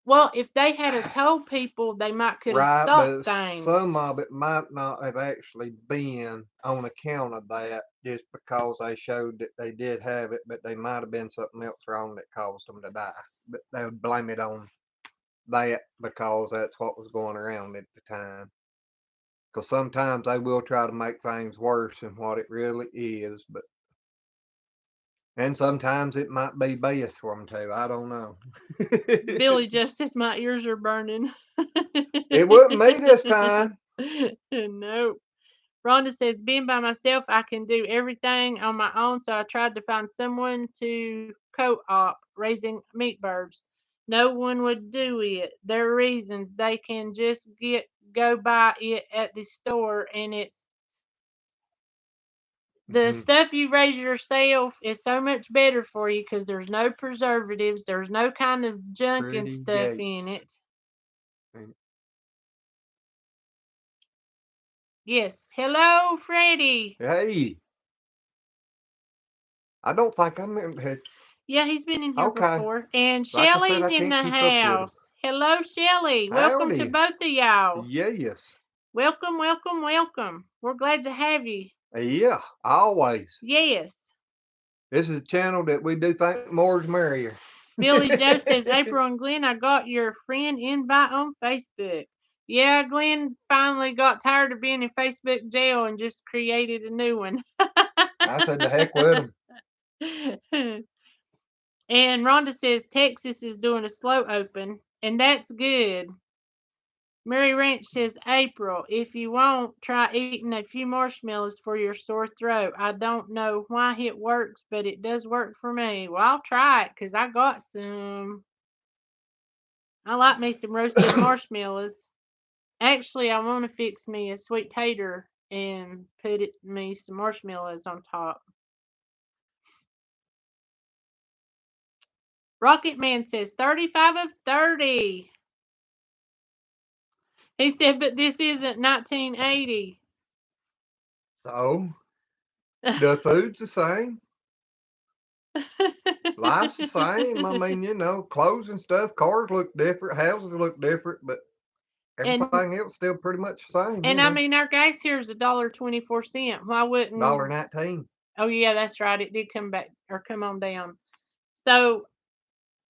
Well, if they had have told people, they might could have right, stopped but things. some of it might not have actually been on account of that, just because they showed that they did have it, but they might have been something else wrong that caused them to die. But they would blame it on that because that's what was going around at the time. Because sometimes they will try to make things worse than what it really is, but and sometimes it might be best for them to. I don't know. Billy just says my ears are burning. It wasn't me this time. Nope. Rhonda says, being by myself, I can do everything on my own, so I tried to find someone to co-op raising meat birds. No one would do it. Their reasons they can just go buy it at the store, and The Mhm. stuff you raise yourself is so much better for you because there's no preservatives, there's no kind of junk and Pretty stuff Yates. in it. Mm. Yes. Hello, Freddie. Hey, I don't think I remember. Yeah, he's been in here Okay. before. And Like I said, Shelly's I in can't the keep up with them. house. Hello, Shelly. Welcome to Howdy. both of y'all. Yes. Welcome, welcome, welcome. We're glad to have you. Yeah, always. Yes. This is a channel that we do think more is merrier. Billy Joe says, April and Glenn, I got your friend invite on Facebook. Yeah, Glenn finally got tired of being in Facebook jail and just created a new one. I said the heck with them. And Rhonda says Texas is doing a slow open, and that's good. Mary Ranch says, April, if you won't, try eating a few marshmallows for your sore throat. I don't know why it works, but it does work for me. Well, I'll try it because I got some. I like me some roasted marshmallows. Actually, I want to fix me a sweet tater and put me some marshmallows on top. Rocket Man says 35 of 30. He said, but this isn't 1980. So, the food's the same. Life's the same. I mean, clothes and stuff, cars look different, houses look different, but and everything else still pretty much the same, and I mean our gas here is $1.24. Why wouldn't $1.19. Oh yeah, that's right. It did come back or come on down. So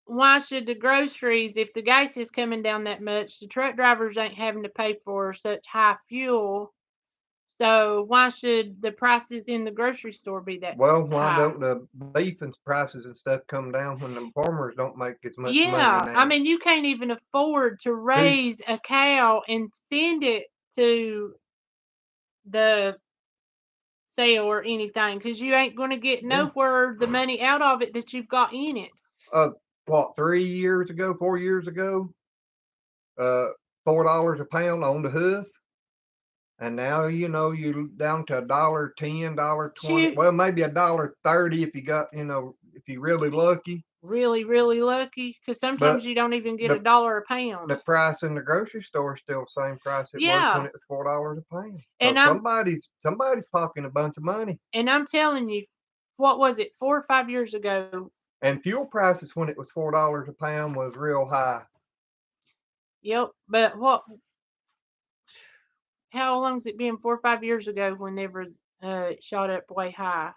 why should the groceries, if the gas is coming down that much, the truck drivers ain't having to pay for such high fuel? So why should the prices in the grocery store be that Well, why high? don't the beef and prices and stuff come down when the farmers don't make as much money Yeah, I now? mean you can't even afford to Who? raise a cow and send it to the sale or anything because you ain't going to get Yeah. nowhere the money out of it that you've got in it. What, 3 years ago, 4 years ago? Uh, $4 a pound on the hoof. And now you're down to $1.10, $1.20. Shoot, Well, maybe $1.30 if you got, if you're really lucky. really, really lucky because But sometimes you don't even get the $1 a pound. the price in the grocery store is still the same price it was when Yeah, it was $4 a pound. So and I'm somebody's pocketing a bunch of money. and I'm telling you, what was it 4 or 5 years ago? And fuel prices when it was $4 a pound was real high. Yep, but what? How long's it been? 4 or 5 years ago, whenever it shot up way high.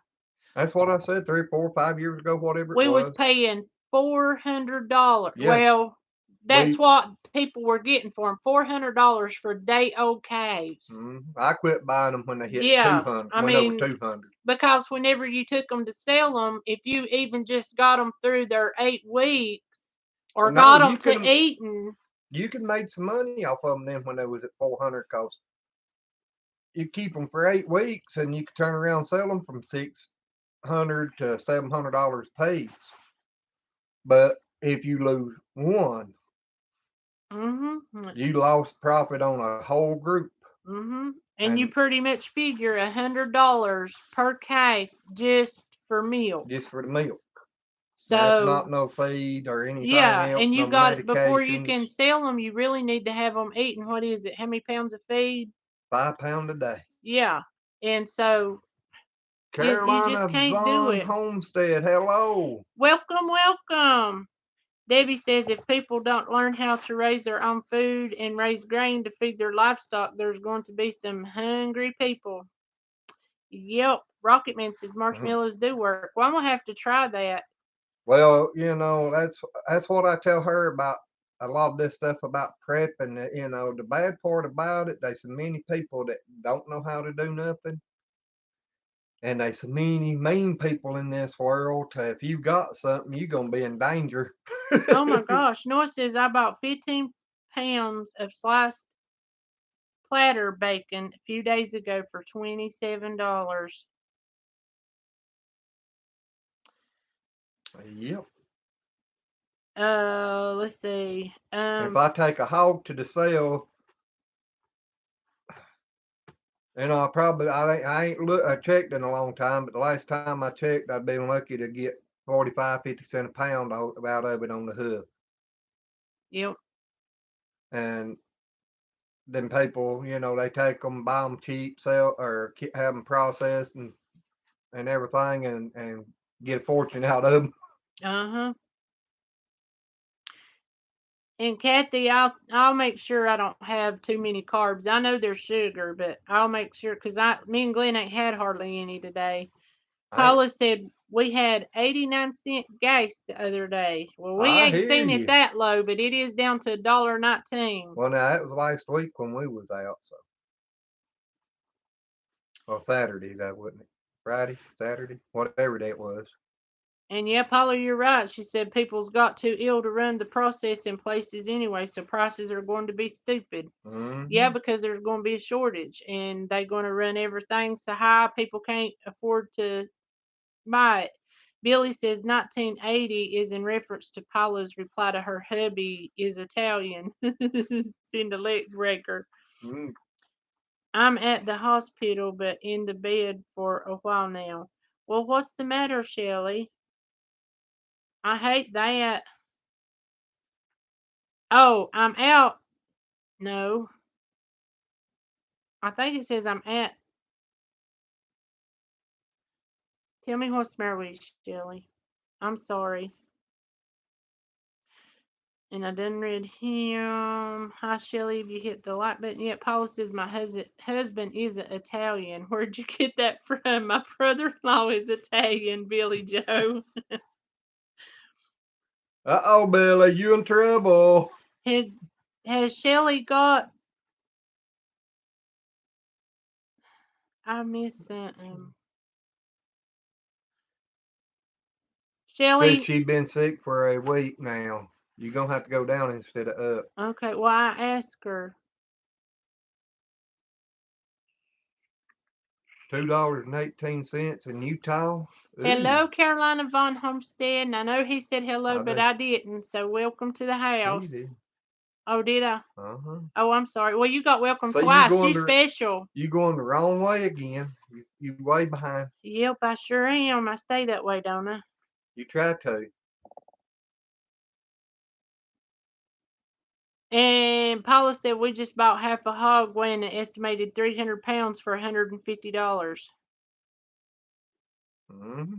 That's what I said 3, 4, 5 years ago, whatever it We was was. paying $400. Yeah, Well, that's we. what people were getting for them. $400 for day-old calves. I quit buying them when they hit Yeah, 200, I went over mean, 200. because whenever you took them to sell them, if you even just got them through their 8 weeks or No, got them you to can eating, you can make some money off of them then when they was at 400, cause you keep them for 8 weeks and you can turn around and sell them from $600 to $700 a piece. But if you lose one, mm-hmm, you lost profit on a whole group. mm-hmm, and you And pretty much figure $100 per calf just for milk. just for the milk. That's So not no feed or anything yeah, else, and no you got before you medications. can sell them, you really need to have them eating. What is it? How many pounds of feed? £5 a day. Yeah, and so you just Carolina can't do Von it. Homestead, hello. Welcome, welcome. Debbie says if people don't learn how to raise their own food and raise grain to feed their livestock, there's going to be some hungry people. Yep. Rocketman says marshmallows do work. Well, I'm gonna have to try that. Well, that's what I tell her about a lot of this stuff about prepping. The bad part about it, there's so many people that don't know how to do nothing, and there's so many mean people in this world. If you got something, you're gonna be in danger. Oh my gosh. Noah says I bought 15 pounds of sliced platter bacon a few days ago for $27. Yep. Let's see. If I take a hog to the sale, And I ain't I checked in a long time, but the last time I checked, I'd been lucky to get 45, 50 cents a pound out of it on the hoof. Yep. And then people, they take them, buy them cheap, sell or have them processed and everything, and get a fortune out of them. Uh-huh. And Kathy, I'll make sure I don't have too many carbs. I know there's sugar, but I'll make sure because me and Glenn ain't had hardly any today. I Paula said we had 89-cent gas the other day. Well, we I ain't hear seen it you. that low, but it is down to $1.19. Well, now that was last week when we was out, so well Saturday that wasn't it? Friday, Saturday, whatever day it was. And yeah, Paula, you're right. She said people's got too ill to run the processing places anyway, so prices are going to be stupid. Yeah, Mm-hmm. because there's going to be a shortage and they're going to run everything so high people can't afford to buy it. Billy says 1980 is in reference to Paula's reply to her hubby is Italian. Send a leg breaker. Mm. I'm at the hospital but in the bed for a while now. Well, what's the matter, Shelley? I hate that. Oh, I'm out. No, I think it says I'm at. Tell me what's the matter with you, Shelley. I'm sorry. And I done read him. Hi, Shelley. Have you hit the like button yet? Paula says my husband is Italian. Where'd you get that from? My brother-in-law is Italian, Billy Joe. Uh-oh, Billy, you in trouble. Has has Shelley got? I missed something. Said Shelley. she'd been sick for a week now. You're gonna have to go down instead of up. Okay. Well, I asked her. $2.18 in Utah. Ooh, Hello, Carolina Von Homestead. And I know he said hello, I but do. I didn't. So welcome to the He house. did. Oh, did I? Uh-huh. Oh, I'm sorry. Well, you got welcome So you twice. going You the special. you going the wrong way again. You way behind. Yep, I sure am. I stay that way, don't I? You try to. And Paula said we just bought half a hog weighing an estimated 300 pounds for $150. Mm-hmm.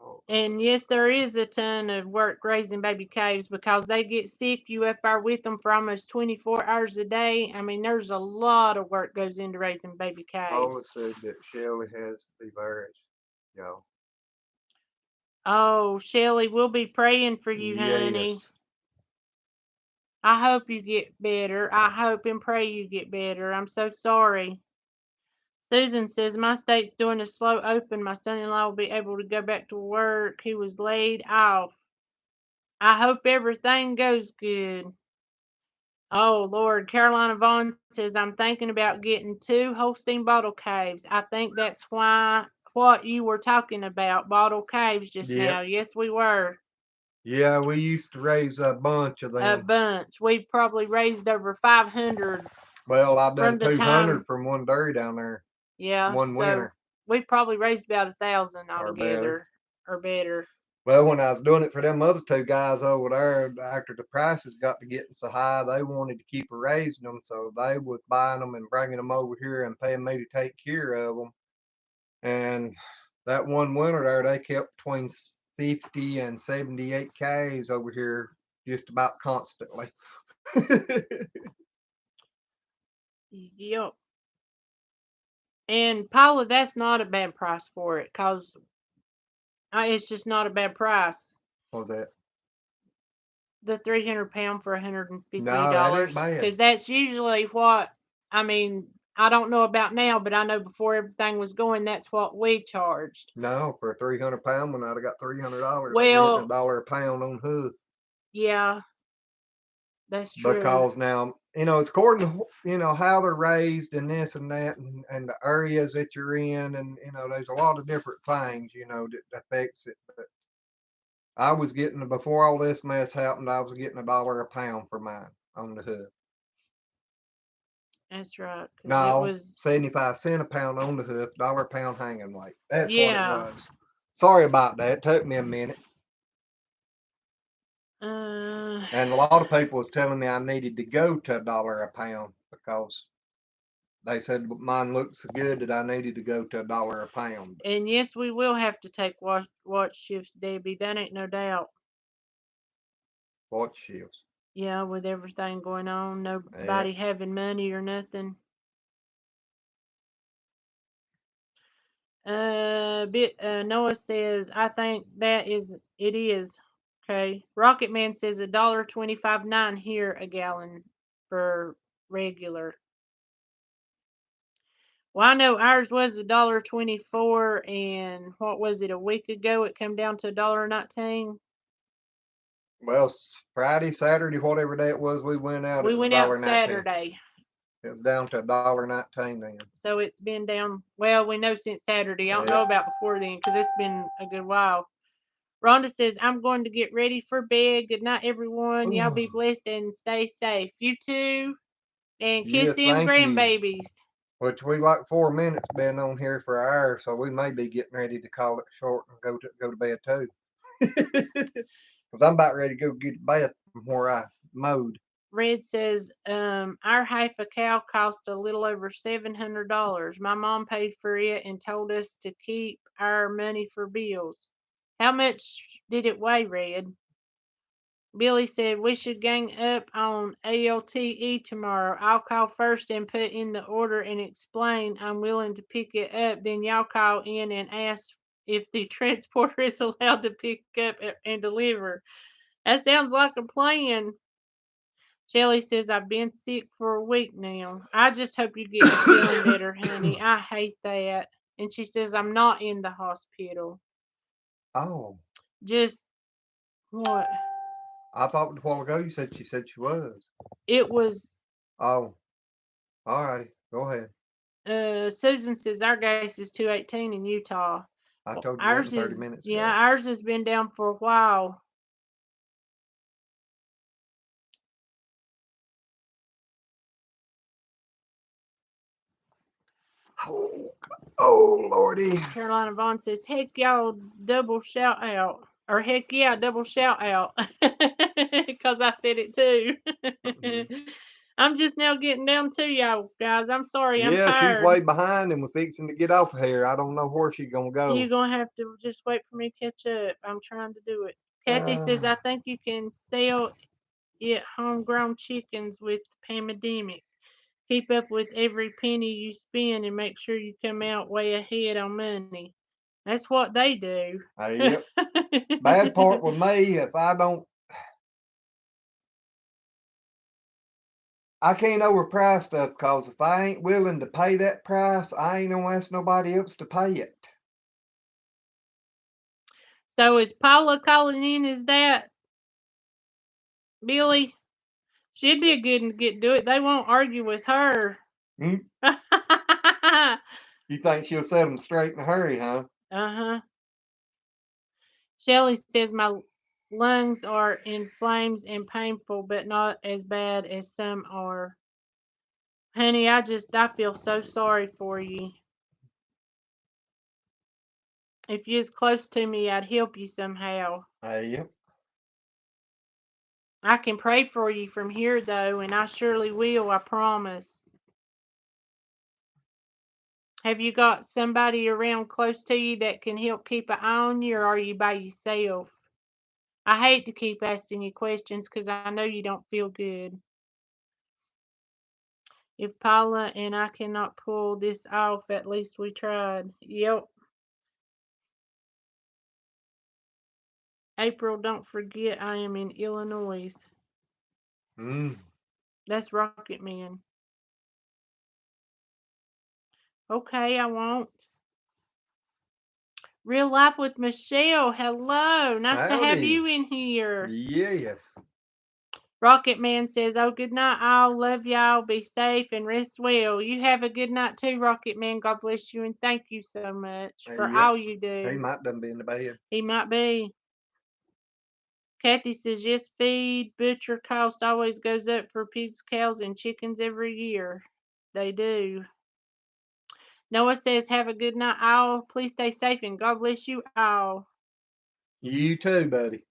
Oh, And yes, there is a ton of work raising baby calves because they get sick. You up there with them for almost 24 hours a day. I mean, there's a lot of work goes into raising baby Paula calves. said that Shelley has the virus. Y'all. Oh, Shelly, we'll be praying for you, honey. Yes. I hope you get better. I hope and pray you get better. I'm so sorry. Susan says my state's doing a slow open. My son-in-law will be able to go back to work. He was laid off. I hope everything goes good. Oh Lord, Carolina Vaughn says I'm thinking about getting 2 Holstein bottle caves. I think that's why what you were talking about, bottle caves just now. Yep. Yes, we were. Yeah, we used to raise a bunch of A them. bunch. We've probably raised over 500 Well, I've done from the 200 time. from one dairy down there Yeah, one so winter we've probably raised about 1,000 or better. altogether or better. Well, when I was doing it for them other two guys over there, after the prices got to getting so high, they wanted to keep raising them, so they was buying them and bringing them over here and paying me to take care of them. And that one winter there, they kept between 50 and 78 Ks over here just about constantly. Yep. And Paula, that's not a bad price for it because it's just not a bad price. What was that? The 300 pound for No, that ain't $150 bad. because that's usually what I mean. I don't know about now, but I know before everything was going, that's what we charged. No, for a 300 pound one, I'd have got $300. I was getting a Well, dollar a pound on hoof. yeah, that's true. Because now, it's according to, how they're raised and this and that and the areas that you're in. And, there's a lot of different things, that affects it. But I was getting, before all this mess happened, I was getting a dollar a pound for mine on the hoof. That's right. 'Cause it No, was, 75 cents a pound on the hoof, $1 a pound hanging weight. That's what it yeah. was. Sorry about that. It took me a minute. Uh, And a lot of people was telling me I needed to go to $1 a pound because they said mine looked so good that I needed to go to $1 a pound. and yes, we will have to take watch shifts, Debbie. That ain't no doubt. What shifts? Yeah, with everything going on, Yeah. nobody having money or nothing. Noah says, I think it is. Okay. Rocket Man says $1.25.9 here a gallon for regular. Well, I know ours was $1.24, and what was it, a week ago? It came down to $1.19. Well, Friday, Saturday, whatever day it was, we went out. We It was went out $1.19. Saturday, It was down to $1.19 then. so it's been down. Well, we know since Saturday. I don't Yeah. know about before then because it's been a good while. Rhonda says, I'm going to get ready for bed. Good night, everyone. Y'all be blessed and stay safe. You too. And kiss Yes, them thank you. grandbabies. Which we like 4 minutes been on here for an hour, so we may be getting ready to call it short and go to bed too. Cause I'm about ready to go get a bath from where I mowed. Red says, our half a cow cost a little over $700. My mom paid for it and told us to keep our money for bills. How much did it weigh, Red? Billy said we should gang up on ALTE tomorrow. I'll call first and put in the order and explain I'm willing to pick it up. Then y'all call in and ask if the transporter is allowed to pick up and deliver. That sounds like a plan. Shelly says I've been sick for a week now. I just hope you get feeling better, honey. I hate that. And she says I'm not in the hospital. Oh, Just what? I thought a while ago you said she was. It was. Oh, all righty, go ahead. Susan says our gas is 218 in Utah. I Well, told you that ours 30 is, minutes yeah, ago. ours has been down for a while. Oh, oh Lordy. Carolina Vaughn says, heck y'all double shout out. Or heck yeah, double shout out. Because I said it too. I'm just now getting down to y'all, guys. I'm sorry. I'm Yeah, she's tired. way behind and we're fixing to get off of here. I don't know where she's gonna You're go. going to have to just wait for me to catch up. I'm trying to do it. Kathy says, I think you can sell it homegrown chickens with the pandemic. Keep up with every penny you spend and make sure you come out way ahead on money. That's what they do. Yep. Bad part with me, if I can't overprice stuff because if I ain't willing to pay that price, I ain't gonna ask nobody else to pay it. So is Paula calling in? Is that Billy? She'd be a good one to get do it. They won't argue with her. Hmm? You think she'll set them straight in a hurry, huh? Uh-huh. Shelley says my lungs are in flames and painful, but not as bad as some are. Honey, I feel so sorry for you. If you was close to me, I'd help you somehow. Yep. I can pray for you from here, though, and I surely will, I promise. Have you got somebody around close to you that can help keep an eye on you, or are you by yourself? I hate to keep asking you questions because I know you don't feel good. If Paula and I cannot pull this off, at least we tried. Yep. April, don't forget I am in Illinois. That's Rocket Man. Okay, I won't. Real Life with Michelle. Hello. Nice to have Howdy. you in here. Yes. Rocket Man says, oh, good night, all. Love y'all. Be safe and rest well. You have a good night too, Rocket Man. God bless you and thank you so much for Yep. all you He do. might done be in the bed. He might be. Kathy says, yes, feed butcher cost always goes up for pigs, cows, and chickens every year. They do. Noah says, "Have a good night, all. Please stay safe and God bless you all." You too, buddy.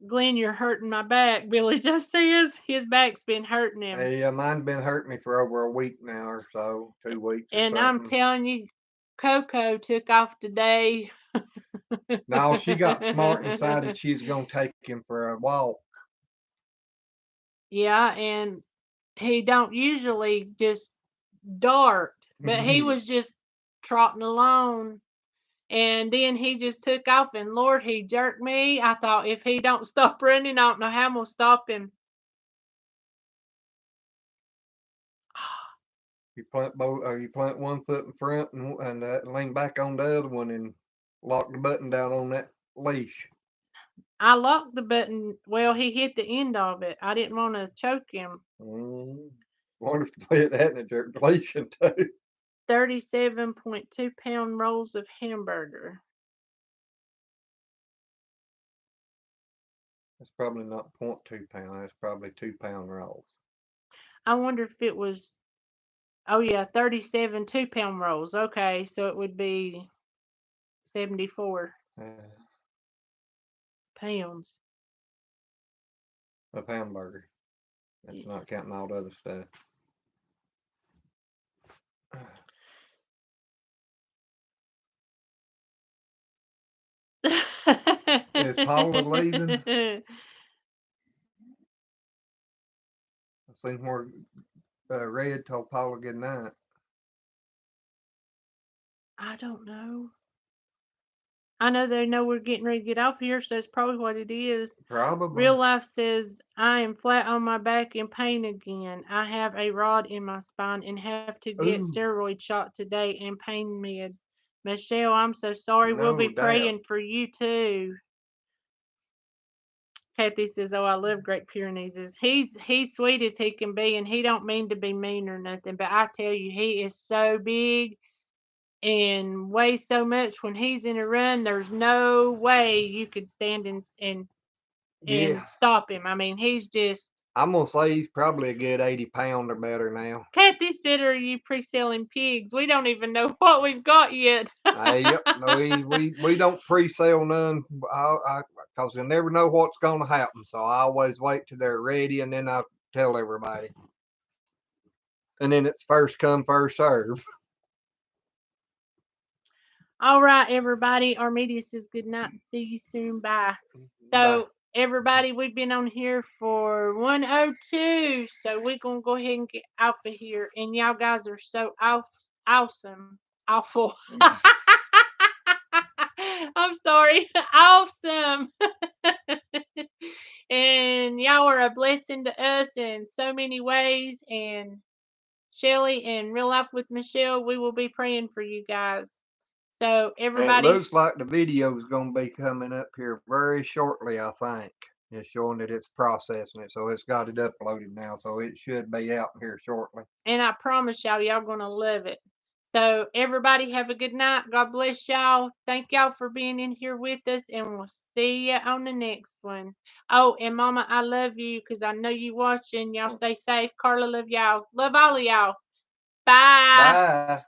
Glenn, you're hurting my back. Billy Joe says his back's been hurting him. Hey, mine's been hurting me for over a week now or so, 2 weeks or And I'm something. telling you, Coco took off today. Now she got smart and decided she's gonna take him for a walk. Yeah, and he don't usually just dart, but he was just trotting along. And then he just took off, and Lord, he jerked me. I thought if he don't stop running, I don't know how I'm gonna stop him. You plant one foot in front and lean back on the other one and lock the button down on that leash. I locked the button. Well, he hit the end of it. I didn't want to choke him. Wonder if they had a jerk the leash in too. 37.2 pound rolls of hamburger. That's probably not 0.2 pound. That's probably 2 pound rolls. I wonder if it was. Oh yeah, 37 2 pound rolls. Okay, so it would be 74 pounds of hamburger. That's not counting all the other stuff. Is Paula leaving? I seen where Red told Paula good night. I don't know. I know they know we're getting ready to get off here, so that's probably what it is. Probably. Real Life says, I am flat on my back in pain again. I have a rod in my spine and have to get steroid shot today and pain meds. Michelle, I'm so sorry. We'll be praying for you too. Kathy says, "Oh, I love Great Pyrenees. He's sweet as he can be, and he don't mean to be mean or nothing. But I tell you, he is so big and weighs so much. When he's in a run, there's no way you could stand and stop him. I mean, he's just." I'm gonna say he's probably a good 80 pound or better now. Kathy said, "Are you pre-selling pigs? We don't even know what we've got yet." Yep, no, we don't pre-sale none, because you never know what's gonna happen. So I always wait till they're ready, and then I tell everybody. And then it's first come, first serve. All right, everybody. Armedia says good night and see you soon. Bye. So, everybody, we've been on here for 102. So, we're going to go ahead and get out of here. And y'all guys are so awesome. Awful. I'm sorry. Awesome. And y'all are a blessing to us in so many ways. And Shelly and Real Life with Michelle, we will be praying for you guys. So everybody, it looks like the video is going to be coming up here very shortly. I think it's showing that it's processing it, so it's got it uploaded now, so it should be out here shortly. And I promise y'all gonna love it. So everybody, have a good night. God bless y'all. Thank y'all for being in here with us, and we'll see you on the next one. Oh, and Mama, I love you because I know you watching. Y'all stay safe. Carla, love y'all. Love all of y'all. Bye. Bye.